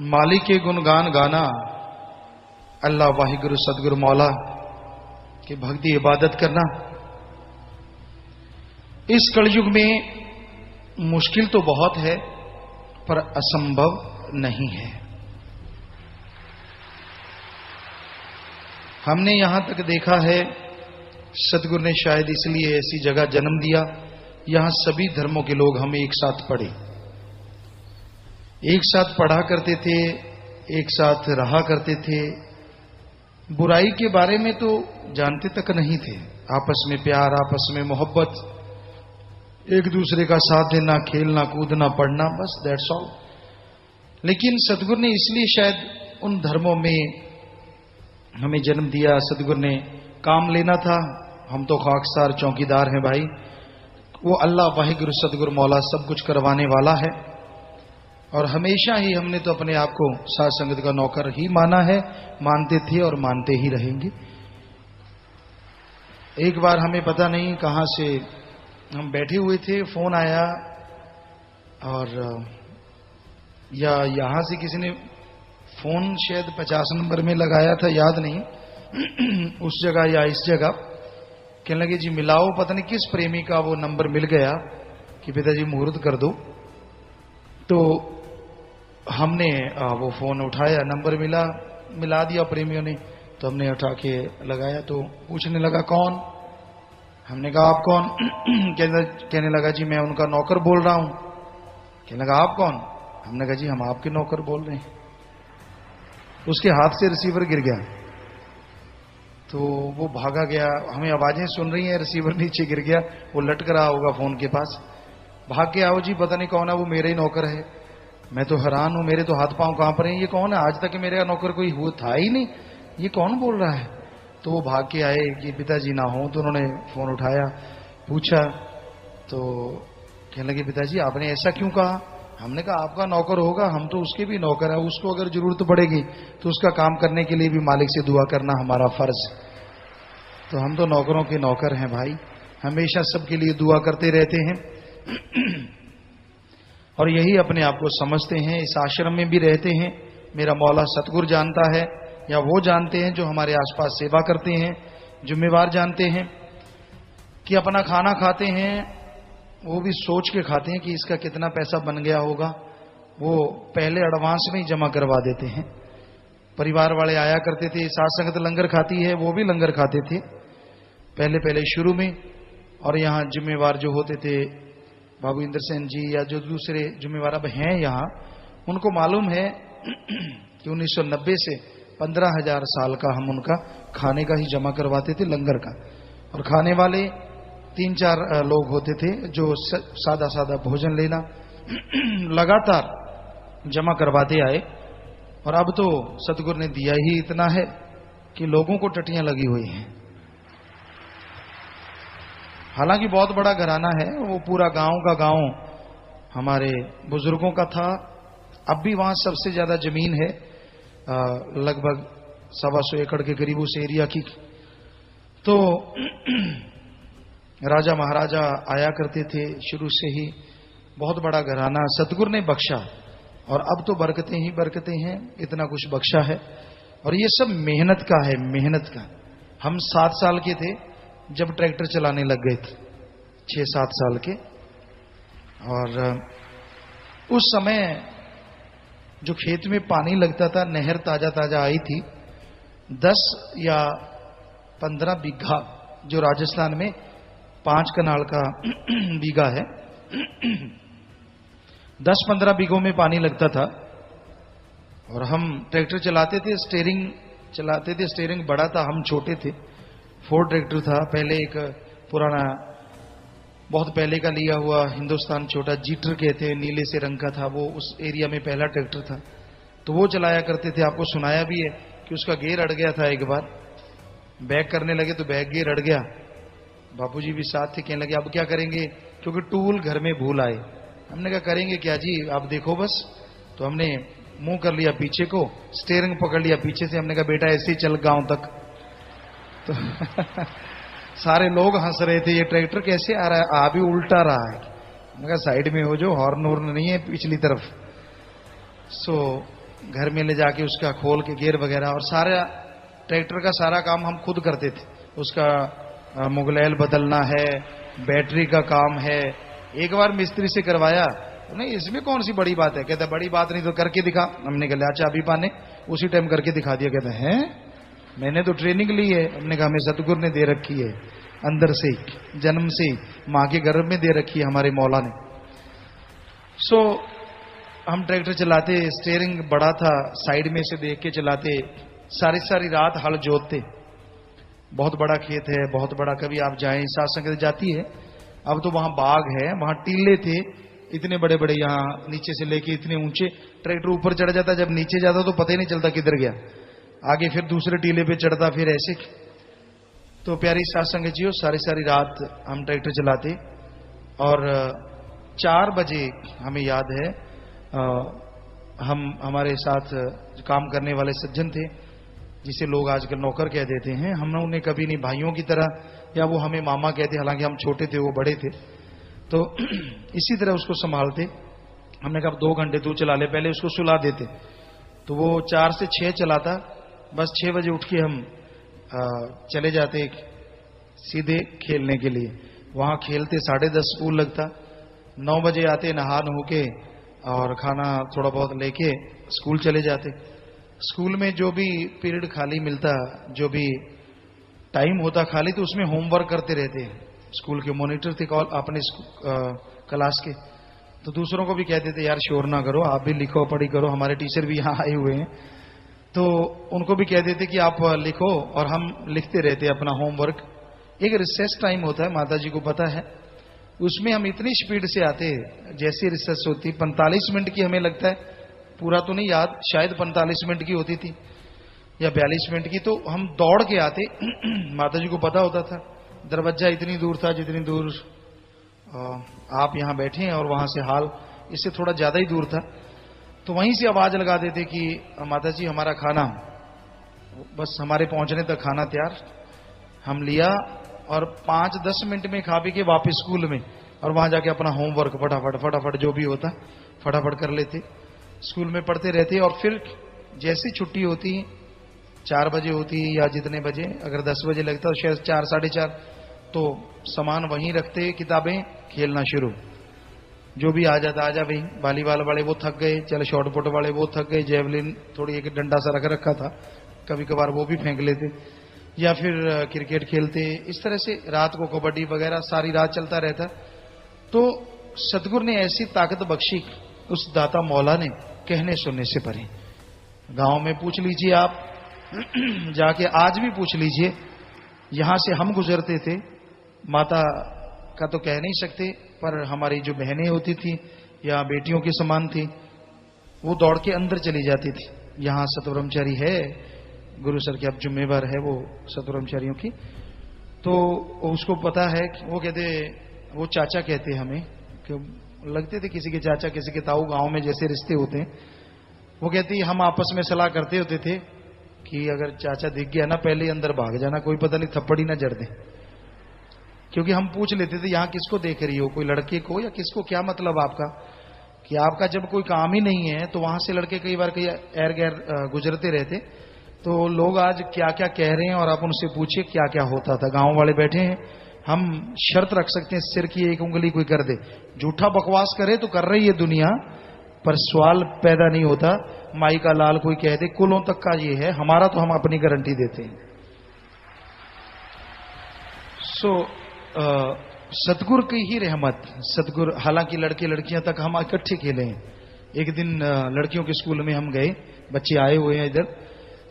मालिक के गुणगान गाना, अल्लाह वाहिगुरु सदगुरु मौला की भक्ति इबादत करना इस कलयुग में मुश्किल तो बहुत है पर असंभव नहीं है। हमने यहां तक देखा है, सदगुरु ने शायद इसलिए ऐसी जगह जन्म दिया, यहां सभी धर्मों के लोग हम एक साथ पढ़े, एक साथ पढ़ा करते थे, एक साथ रहा करते थे। बुराई के बारे में तो जानते तक नहीं थे, आपस में प्यार, आपस में मोहब्बत, एक दूसरे का साथ देना, खेलना कूदना पढ़ना, बस दैट्स ऑल। लेकिन सदगुरु ने इसलिए शायद उन धर्मों में हमें जन्म दिया, सदगुरु ने काम लेना था, हम तो खाकसार चौकीदार हैं भाई, वो अल्लाह वाहिगुरु सदगुरु मौला सब कुछ करवाने वाला है। और हमेशा ही हमने तो अपने आप को साध संगत का नौकर ही माना है, मानते थे और मानते ही रहेंगे। एक बार हमें पता नहीं कहां से हम बैठे हुए थे, फोन आया और या यहां से किसी ने फोन शायद 50 नंबर में लगाया था, याद नहीं उस जगह या इस जगह, कहने लगे जी मिलाओ, पता नहीं किस प्रेमी का वो नंबर मिल गया कि पिताजी मुहूर्त कर दो। तो हमने वो फोन उठाया, नंबर मिला दिया प्रेमियों ने, तो हमने उठा के लगाया, तो पूछने लगा कौन, हमने कहा आप कौन कहने लगा जी मैं उनका नौकर बोल रहा हूं। कहने लगा आप कौन, हमने कहा जी हम आपके नौकर बोल रहे हैं। उसके हाथ से रिसीवर गिर गया, तो वो भागा गया, हमें आवाजें सुन रही हैं, रिसीवर नीचे गिर गया, वो लटक रहा होगा फोन के पास, भाग के आओ जी पता नहीं कौन है, वो मेरा ही नौकर है। मैं तो हैरान हूं, मेरे तो हाथ पांव कांप रहे हैं, ये कौन है, आज तक मेरा नौकर कोई हुआ था ही नहीं, ये कौन बोल रहा है। तो वो भाग के आए कि पिताजी ना हो, तो उन्होंने फोन उठाया, पूछा, तो कहने लगे पिताजी आपने ऐसा क्यों कहा। हमने कहा आपका नौकर होगा, हम तो उसके भी नौकर है, उसको अगर जरूरत पड़ेगी तो उसका काम करने के लिए भी मालिक से दुआ करना हमारा फर्ज। तो हम तो नौकरों के नौकर हैं भाई, हमेशा सबके लिए दुआ करते रहते हैं और यही अपने आप को समझते हैं, इस आश्रम में भी रहते हैं। मेरा मौला सतगुरु जानता है, या वो जानते हैं जो हमारे आसपास सेवा करते हैं, जिम्मेवार जानते हैं कि अपना खाना खाते हैं वो भी सोच के खाते हैं कि इसका कितना पैसा बन गया होगा, वो पहले एडवांस में ही जमा करवा देते हैं। परिवार वाले आया करते थे, साथ संगत लंगर खाती है, वो भी लंगर खाते थे पहले शुरू में। और यहाँ जिम्मेवार जो होते थे बाबू इंद्र सेन जी या जो दूसरे जिम्मेवार अब हैं यहाँ, उनको मालूम है कि 1990 से 15,000 साल का हम उनका खाने का ही जमा करवाते थे, लंगर का। और खाने वाले 3-4 लोग होते थे जो सादा सादा भोजन लेना लगातार जमा करवाते आए। और अब तो सतगुरु ने दिया ही इतना है कि लोगों को टटियां लगी हुई हैं। हालांकि बहुत बड़ा घराना है, वो पूरा गांव का गांव हमारे बुजुर्गों का था। अब भी वहां सबसे ज्यादा जमीन है, लगभग 125 एकड़ के करीब उस एरिया की। तो राजा महाराजा आया करते थे शुरू से ही, बहुत बड़ा घराना सतगुरु ने बख्शा। और अब तो बरकतें ही बरकतें हैं, इतना कुछ बख्शा है। और ये सब मेहनत का है, मेहनत का। हम 7 साल के थे जब ट्रैक्टर चलाने लग गए थे, 6-7 साल के। और उस समय जो खेत में पानी लगता था, नहर ताजा ताजा आई थी, 10 या 15 बीघा, जो राजस्थान में 5 कनाल का बीघा है, 10-15 बीघों में पानी लगता था। और हम ट्रैक्टर चलाते थे, स्टीयरिंग चलाते थे, स्टीयरिंग बड़ा था, हम छोटे थे। फोर्ड ट्रैक्टर था पहले, एक पुराना बहुत पहले का लिया हुआ हिंदुस्तान छोटा जीटर कहते हैं, नीले से रंग का था, वो उस एरिया में पहला ट्रैक्टर था। तो वो चलाया करते थे। आपको सुनाया भी है कि उसका गेयर अड़ गया था एक बार, बैक करने लगे तो बैक गेयर अड़ गया। बापूजी भी साथ थे, कहने लगे अब क्या करेंगे, क्योंकि टूल घर में भूल आए। हमने कहा करेंगे क्या जी, आप देखो बस। तो हमने मुंह कर लिया पीछे को, स्टीयरिंग पकड़ लिया पीछे से, हमने कहा बेटा ऐसे ही चल गांव तक। तो सारे लोग हंस रहे थे, ये ट्रैक्टर कैसे आ रहा है, आ भी उल्टा रहा है। मैंने कहा साइड में हो जो, हॉर्न नहीं है पिछली तरफ। सो घर में ले जाके उसका खोल के गियर वगैरह, और सारा ट्रैक्टर का सारा काम हम खुद करते थे। उसका मुगलैल बदलना है, बैटरी का काम है। एक बार मिस्त्री से करवाया, नहीं इसमें कौन सी बड़ी बात है, कहता बड़ी बात नहीं तो करके दिखा। हमने कहा अच्छा अभी पाने, उसी टाइम करके दिखा दिया। कहता है मैंने तो ट्रेनिंग ली है। हमने कहा हमें सतगुरु ने दे रखी है, अंदर से जन्म से माँ के गर्भ में दे रखी है हमारे मौला ने। सो हम ट्रैक्टर चलाते, स्टीयरिंग बड़ा था, साइड में से देख के चलाते, सारी सारी रात हल जोतते। बहुत बड़ा खेत है, बहुत बड़ा, कभी आप जाएं, साथ संगत जाती है। अब तो वहां बाग है, वहां टीले थे इतने बड़े बड़े, यहाँ नीचे से लेके इतने ऊंचे। ट्रैक्टर ऊपर चढ़ जाता, जब नीचे जाता तो पता ही नहीं चलता किधर गया, आगे फिर दूसरे टीले पे चढ़ता, फिर ऐसे। तो प्यारी साथ संगत जी, सारी सारी रात हम ट्रैक्टर चलाते। और 4 बजे हमें याद है, हम हमारे साथ काम करने वाले सज्जन थे, जिसे लोग आजकल नौकर कह देते हैं। हमने उन्हें कभी नहीं भाइयों की तरह, या वो हमें मामा कहते, हालांकि हम छोटे थे वो बड़े थे, तो इसी तरह उसको संभालते। हमने कहा 2 घंटे तू चला ले, पहले उसको सुला देते। तो वो 4 से 6 चलाता, बस 6 बजे उठ के हम चले जाते सीधे खेलने के लिए। वहां खेलते, 10:30 स्कूल लगता, 9 बजे आते नहा नहू के, और खाना थोड़ा बहुत लेके स्कूल चले जाते। स्कूल में जो भी पीरियड खाली मिलता, जो भी टाइम होता खाली, तो उसमें होमवर्क करते रहते। स्कूल के मॉनिटर थे अपने क्लास के, तो दूसरों को भी कहते थे यार शोर ना करो, आप भी लिखो पढ़ी करो, हमारे टीचर भी यहाँ आए हुए हैं। तो उनको भी कह देते कि आप लिखो, और हम लिखते रहते अपना होमवर्क। एक रिसेस टाइम होता है, माता जी को पता है, उसमें हम इतनी स्पीड से आते, जैसी रिसेस होती 45 मिनट की, हमें लगता है, पूरा तो नहीं याद, शायद 45 मिनट की होती थी या 42 मिनट की। तो हम दौड़ के आते माता जी को पता होता था, दरवाजा इतनी दूर था जितनी दूर आप यहां बैठे हैं, और वहां से हाल इससे थोड़ा ज्यादा ही दूर था। तो वहीं से आवाज लगा देते कि माता जी हमारा खाना, बस हमारे पहुंचने तक खाना तैयार। हम लिया, और 5-10 मिनट में खा पी के वापस स्कूल में, और वहां जाके अपना होमवर्क फटाफट फटाफट जो भी होता फटाफट कर लेते। स्कूल में पढ़ते रहते, और फिर जैसी छुट्टी होती, 4 बजे होती या जितने बजे, अगर 10 बजे लगता तो शायद 4, 4:30, तो सामान वहीं रखते, किताबें, खेलना शुरू। जो भी आ जाता, आजा भाई, वॉलीबॉल वाले वो थक गए, चलो शॉर्टपुट वाले वो थक गए, जेवलिन थोड़ी एक डंडा सा रख रखा था, कभी कभार वो भी फेंक लेते, या फिर क्रिकेट खेलते। इस तरह से रात को कबड्डी वगैरह सारी रात चलता रहता। तो सतगुरु ने ऐसी ताकत बख्शी उस दाता मौला ने, कहने सुनने से परे। गांव में पूछ लीजिए आप, जाके आज भी पूछ लीजिए, यहां से हम गुजरते थे, माता का तो कह नहीं सकते, पर हमारी जो बहनें होती थी या बेटियों के समान थी, वो दौड़ के अंदर चली जाती थी। यहां सतब्रह्मचारी है, गुरु सर की अब जिम्मेवार है वो सतब्रह्मचारियों की, तो उसको पता है। वो कहते, वो चाचा कहते हमें, कि लगते थे किसी के चाचा किसी के ताऊ, गांव में जैसे रिश्ते होते हैं। वो कहती हम आपस में सलाह करते होते थे कि अगर चाचा दिख गया ना, पहले अंदर भाग जाना, कोई पता नहीं थप्पड़ ही ना जड़ दे। क्योंकि हम पूछ लेते थे यहाँ किसको देख रही हो, कोई लड़के को या किसको, क्या मतलब आपका, कि आपका जब कोई काम ही नहीं है तो वहां से लड़के कई बार कई एर गैर गुजरते रहते। तो लोग आज क्या क्या कह रहे हैं, और आप उनसे पूछिए क्या क्या होता था। गांव वाले बैठे हैं, हम शर्त रख सकते हैं, सिर की एक उंगली कोई कर दे, झूठा बकवास करे तो कर रही है दुनिया, पर सवाल पैदा नहीं होता। माई का लाल कोई कह दे, कुलों तक का ये है हमारा, तो हम अपनी गारंटी देते हैं। सतगुरु की ही रहमत, सतगुरु, हालांकि लड़के लड़कियां तक हम इकट्ठे खेले हैं। एक दिन लड़कियों के स्कूल में हम गए, बच्चे आए हुए हैं इधर,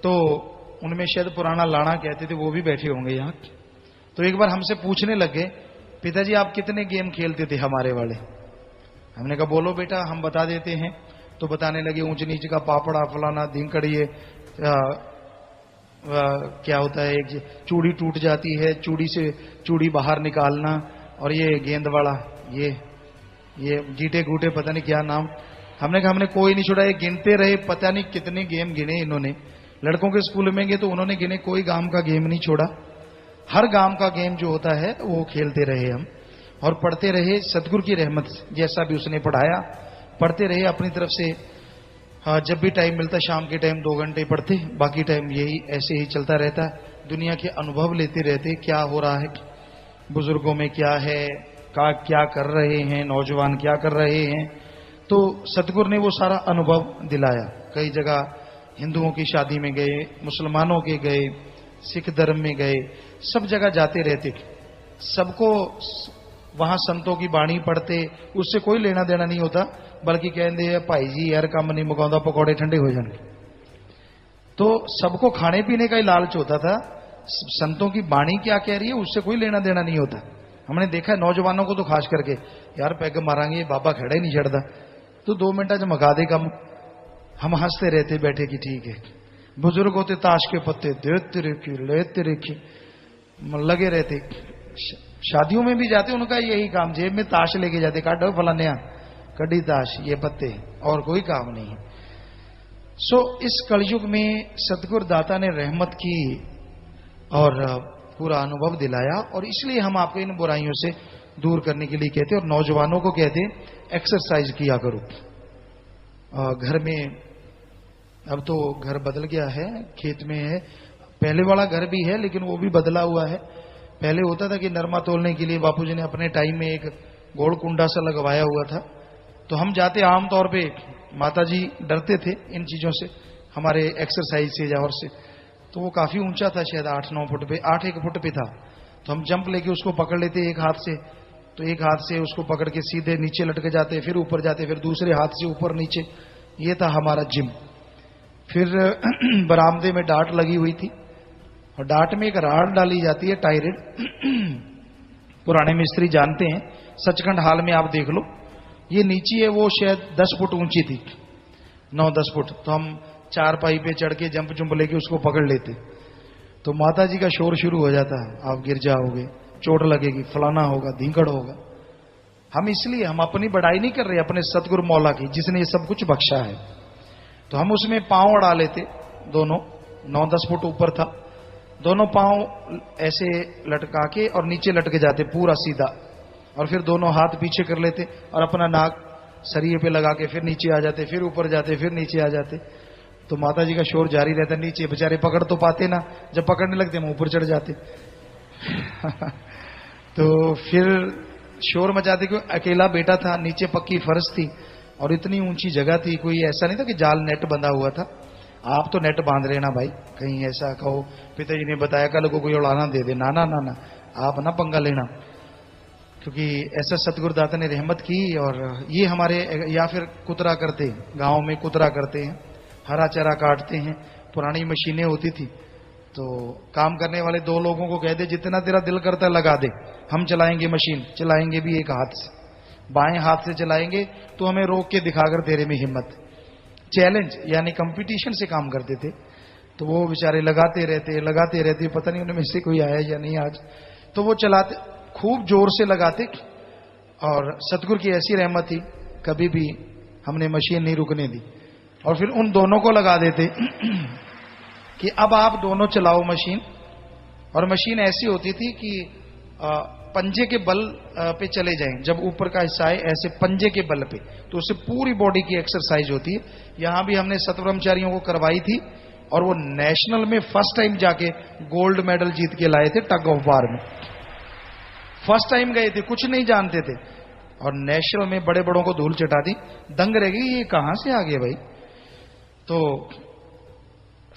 तो उनमें शायद पुराना लाड़ा कहते थे, वो भी बैठे होंगे यहाँ। तो एक बार हमसे पूछने लगे, पिताजी आप कितने गेम खेलते थे हमारे वाले। हमने कहा बोलो बेटा, हम बता देते हैं। तो बताने लगे ऊंच नीच का, पापड़ा, फलाना, धिंकड़िए, क्या होता है, एक चूड़ी टूट जाती है, चूड़ी से चूड़ी बाहर निकालना, और ये गेंद वाला, ये गीटे गूटे, पता नहीं क्या नाम। हमने कहा हमने कोई नहीं छोड़ा, ये गिनते रहे, पता नहीं कितने गेम गिने इन्होंने। लड़कों के स्कूल में गए तो उन्होंने गिने, कोई गांव का गेम नहीं छोड़ा। हर गांव का गेम जो होता है वो खेलते रहे हम, और पढ़ते रहे। सतगुरु की रहमत, जैसा भी उसने पढ़ाया पढ़ते रहे अपनी तरफ से। हाँ, जब भी टाइम मिलता शाम के टाइम 2 घंटे पढ़ते, बाकी टाइम यही ऐसे ही चलता रहता है। दुनिया के अनुभव लेते रहते, क्या हो रहा है, बुजुर्गों में क्या है, क्या कर रहे हैं, नौजवान क्या कर रहे हैं। तो सतगुरु ने वो सारा अनुभव दिलाया। कई जगह हिंदुओं की शादी में गए, मुसलमानों के गए, सिख धर्म में गए, सब जगह जाते रहते। सबको वहां संतों की बाणी पढ़ते, उससे कोई लेना देना नहीं होता, बल्कि कहते भाई जी यार काम नहीं मुकाउंदा, पकौड़े ठंडे हो जाएंगे। तो सबको खाने पीने का ही लालच होता था। संतों की बाणी क्या कह रही है उससे कोई लेना देना नहीं होता। हमने देखा है नौजवानों को तो खास करके, यार पैग मारांगे बाबा खड़ा ही नहीं चढ़ता, तो 2 मिनट च मका दे कम। हम हंसते रहते बैठे कि ठीक है। बुजुर्ग होते ताश के पत्ते देते रेखी लेते रेखी लगे रहते। शादियों में भी जाते उनका यही काम, जेब में ताश लेके जाते, काटो फलाने कड़ी ताश, ये पत्ते, और कोई काम नहीं है। इस कलयुग में सतगुरु दाता ने रहमत की और पूरा अनुभव दिलाया, और इसलिए हम आपको इन बुराइयों से दूर करने के लिए कहते हैं। और नौजवानों को कहते एक्सरसाइज किया करो। घर में अब तो घर बदल गया है, खेत में है, पहले वाला घर भी है लेकिन वो भी बदला हुआ है। पहले होता था कि नरमा तोलने के लिए बापूजी ने अपने टाइम में एक गोल कुंडा सा लगवाया हुआ था, तो हम जाते आमतौर पे, माताजी डरते थे इन चीजों से, हमारे एक्सरसाइज से या और से। तो वो काफी ऊंचा था, शायद 8-9 फुट पे, 8-1 फुट पे था। तो हम जंप लेके उसको पकड़ लेते एक हाथ से, तो एक हाथ से उसको पकड़ के सीधे नीचे लटके जाते, फिर ऊपर जाते, फिर दूसरे हाथ से ऊपर नीचे। ये था हमारा जिम। फिर बरामदे में डाट लगी हुई थी, और डाट में एक राड डाली जाती है टायरेड। पुराने मिस्त्री जानते हैं, सचखंड हाल में आप देख लो, ये नीचे है, वो शायद 10 फुट ऊंची थी, 9-10 फुट। तो हम 4 पाई पे चढ़ के जंप जुंप लेके उसको पकड़ लेते। तो माता जी का शोर शुरू हो जाता है, आप गिर जाओगे, चोट लगेगी, फलाना होगा, धींकड़ होगा। हम अपनी बड़ाई नहीं कर रहे, अपने सतगुरु मौला की, जिसने ये सब कुछ बख्शा है। तो हम उसमें पांव अड़ा लेते, दोनों 9-10 फुट ऊपर था, दोनों पांव ऐसे लटका के और नीचे लटके जाते पूरा सीधा, और फिर दोनों हाथ पीछे कर लेते और अपना नाक सरिये पे लगा के फिर नीचे आ जाते, फिर ऊपर जाते, फिर नीचे आ जाते। तो माता जी का शोर जारी रहता। नीचे बेचारे पकड़ तो पाते ना, जब पकड़ने लगते हम ऊपर चढ़ जाते। तो फिर शोर मचाते, क्यों अकेला बेटा था, नीचे पक्की फर्श थी और इतनी ऊंची जगह थी, कोई ऐसा नहीं था कि जाल नेट बंधा हुआ था। आप तो नेट बांध रहे ना भाई, कहीं ऐसा कहो पिताजी ने बताया कल को कोई उड़ाना दे दे, ना ना ना ना, आप ना पंगा लेना। क्योंकि ऐसा सतगुरु दाता ने रहमत की। और ये हमारे, या फिर कुतरा करते, गांव में कुतरा करते हैं, हरा चरा काटते हैं। पुरानी मशीनें होती थी, तो काम करने वाले 2 लोगों को कह दे जितना तेरा दिल करता है लगा दे, हम चलाएंगे मशीन, चलाएंगे भी एक हाथ से, बाएं हाथ से चलाएंगे, तो हमें रोक के दिखाकर तेरे में हिम्मत। चैलेंज यानी कंपटीशन से काम करते थे। तो वो बेचारे लगाते रहते, पता नहीं उनमें में से कोई आया या नहीं आज। तो वो चलाते, खूब जोर से लगाते, और सतगुरु की ऐसी रहमत थी, कभी भी हमने मशीन नहीं रुकने दी। और फिर उन दोनों को लगा देते कि अब आप दोनों चलाओ मशीन। और मशीन ऐसी होती थी कि पंजे के बल पे चले जाएं, जब ऊपर का हिस्सा है ऐसे पंजे के बल पे, तो उससे पूरी बॉडी की एक्सरसाइज होती है। यहां भी हमने सतब्रह्मचारियों को करवाई थी, और वो नेशनल में फर्स्ट टाइम जाके गोल्ड मेडल जीत के लाए थे। टग ऑफ वार में फर्स्ट टाइम गए थे, कुछ नहीं जानते थे, और नेशनल में बड़े बड़ों को धूल चटा दी। दंग रह गई, ये कहां से आ गए भाई। तो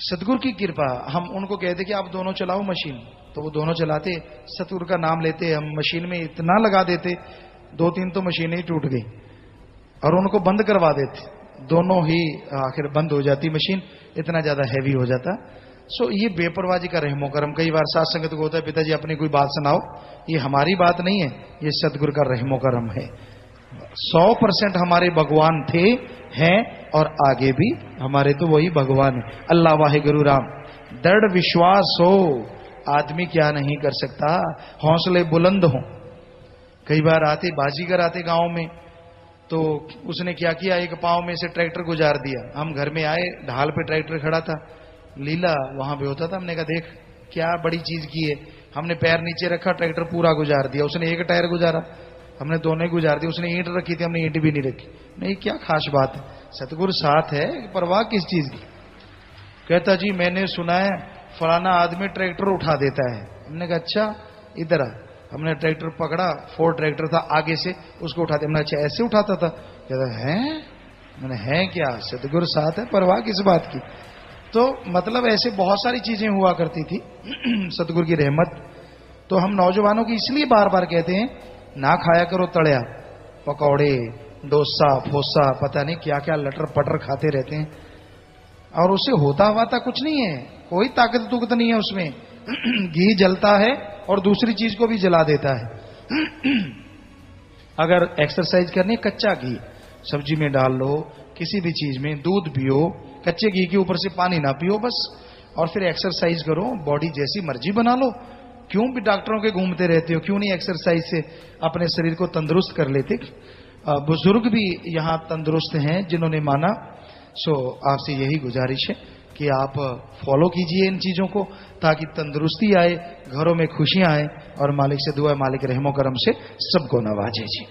सतगुरु की कृपा, हम उनको कहते कि आप दोनों चलाओ मशीन, तो वो दोनों चलाते, सतगुरु का नाम लेते, हम मशीन में इतना लगा देते, 2-3 तो मशीनें ही टूट गई, और उनको बंद करवा देते, दोनों ही आखिर बंद हो जाती मशीन, इतना ज्यादा हैवी हो जाता। ये बेपरवाही का रहमो करम। कई बार साथ संगत को होता है, पिताजी अपनी कोई बात सुनाओ, ये हमारी बात नहीं है, ये सतगुरु का रहमो करम है। 100% हमारे भगवान थे, हैं, और आगे भी हमारे तो वही भगवान है। अल्लाह वाहे गुरु राम। दृढ़ विश्वास हो, आदमी क्या नहीं कर सकता, हौसले बुलंद हो। कई बार आते बाजीगर आते गांव में, तो उसने क्या किया, एक पांव में से ट्रैक्टर गुजार दिया। हम घर में आए, ढाल पे ट्रैक्टर खड़ा था, लीला वहां पे होता था। हमने कहा देख क्या बड़ी चीज की है। हमने पैर नीचे रखा, ट्रैक्टर पूरा गुजार दिया। उसने एक टायर गुजारा, हमने दोनों ही गुजार दिया। उसने ईंट रखी थी, हमने ईंट भी नहीं रखी। नहीं, क्या खास बात है, सतगुरु साथ है, परवाह किस चीज की। कहता जी मैंने सुना है फलाना आदमी ट्रैक्टर उठा देता है। हमने कहा अच्छा इधर आ। हमने ट्रैक्टर पकड़ा, फोर्ड ट्रैक्टर था, आगे से उसको उठाते। हमने अच्छा ऐसे उठाता था? कहता है मैंने है क्या, सतगुरु साथ है, परवाह किस बात की। तो मतलब ऐसे बहुत सारी चीजें हुआ करती थी सतगुरु की रहमत। तो हम नौजवानों की इसलिए बार बार कहते हैं ना खाया करो तड़िया, पकौड़े, डोसा, फोसा, पता नहीं क्या क्या लटर पटर खाते रहते हैं, और उससे होता हुआ था कुछ नहीं है, कोई ताकत तुकत नहीं है उसमें। घी जलता है और दूसरी चीज को भी जला देता है। अगर एक्सरसाइज करनी, कच्चा घी सब्जी में डाल लो, किसी भी चीज में, दूध पियो, कच्चे घी के ऊपर से पानी ना पियो बस, और फिर एक्सरसाइज करो, बॉडी जैसी मर्जी बना लो। क्यों भी डॉक्टरों के घूमते रहते हो, क्यों नहीं एक्सरसाइज से अपने शरीर को तंदुरुस्त कर लेते। बुजुर्ग भी यहाँ तंदुरुस्त हैं जिन्होंने माना। सो आपसे यही गुजारिश है कि आप फॉलो कीजिए इन चीजों को, ताकि तंदुरुस्ती आए, घरों में खुशियां आए, और मालिक से दुआ है मालिक रहमो करम से सबको नवाजे जी।